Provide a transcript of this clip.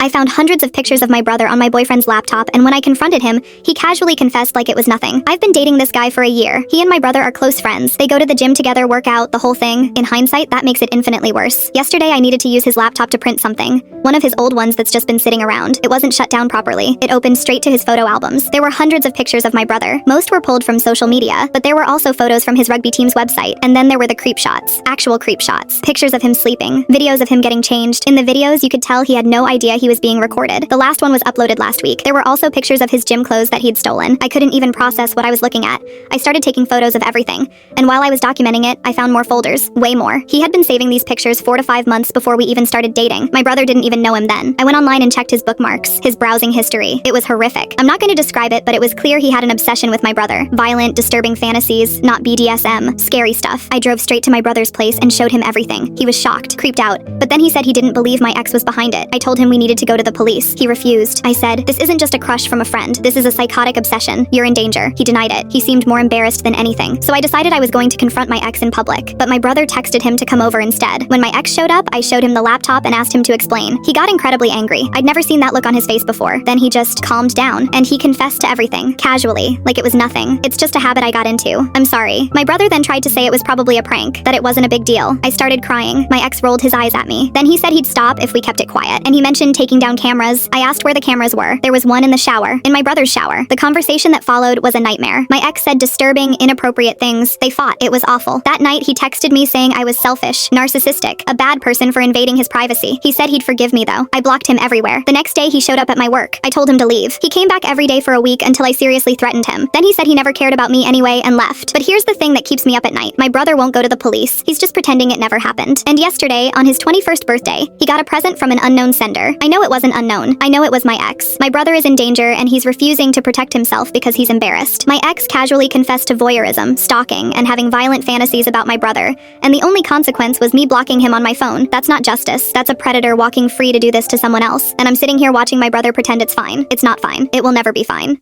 I found hundreds of pictures of my brother on my boyfriend's laptop, and when I confronted him, he casually confessed like it was nothing. I've been dating this guy for a year. He and my brother are close friends. They go to the gym together, work out, the whole thing. In hindsight, that makes it infinitely worse. Yesterday, I needed to use his laptop to print something. One of his old ones that's just been sitting around. It wasn't shut down properly. It opened straight to his photo albums. There were hundreds of pictures of my brother. Most were pulled from social media, but there were also photos from his rugby team's website. And then there were the creep shots. Actual creep shots. Pictures of him sleeping. Videos of him getting changed. In the videos, you could tell he had no idea he was being recorded. The last one was uploaded last week. There were also pictures of his gym clothes that he'd stolen. I couldn't even process what I was looking at. I started taking photos of everything. And while I was documenting it, I found more folders. Way more. He had been saving these pictures 4 to 5 months before we even started dating. My brother didn't even know him then. I went online and checked his bookmarks, his browsing history. It was horrific. I'm not going to describe it, but it was clear he had an obsession with my brother. Violent, disturbing fantasies, not BDSM, scary stuff. I drove straight to my brother's place and showed him everything. He was shocked, creeped out. But then he said he didn't believe my ex was behind it. I told him we needed to go to the police. He refused. I said, "This isn't just a crush from a friend. This is a psychotic obsession. You're in danger." He denied it. He seemed more embarrassed than anything. So I decided I was going to confront my ex in public. But my brother texted him to come over instead. When my ex showed up, I showed him the laptop and asked him to explain. He got incredibly angry. I'd never seen that look on his face before. Then he just calmed down, and he confessed to everything, casually, like it was nothing. It's just a habit I got into. I'm sorry. My brother then tried to say it was probably a prank, that it wasn't a big deal. I started crying. My ex rolled his eyes at me. Then he said he'd stop if we kept it quiet, and he mentioned taking down cameras. I asked where the cameras were. There was one in the shower, in my brother's shower. The conversation that followed was a nightmare. My ex said disturbing, inappropriate things. They fought. It was awful. That night, he texted me saying I was selfish, narcissistic, a bad person for invading his privacy. He said he'd forgive me though. I blocked him everywhere. The next day, he showed up at my work. I told him to leave. He came back every day for a week until I seriously threatened him. Then he said he never cared about me anyway and left. But here's the thing that keeps me up at night. My brother won't go to the police. He's just pretending it never happened. And yesterday, on his 21st birthday, he got a present from an unknown sender. I know it wasn't unknown. I know it was my ex. My brother is in danger and he's refusing to protect himself because he's embarrassed. My ex casually confessed to voyeurism, stalking, and having violent fantasies about my brother. And the only consequence was me blocking him on my phone. That's not justice. That's a predator walking free to do this to someone else. And I'm sitting here watching my brother pretend it's fine. It's not fine. It will never be fine.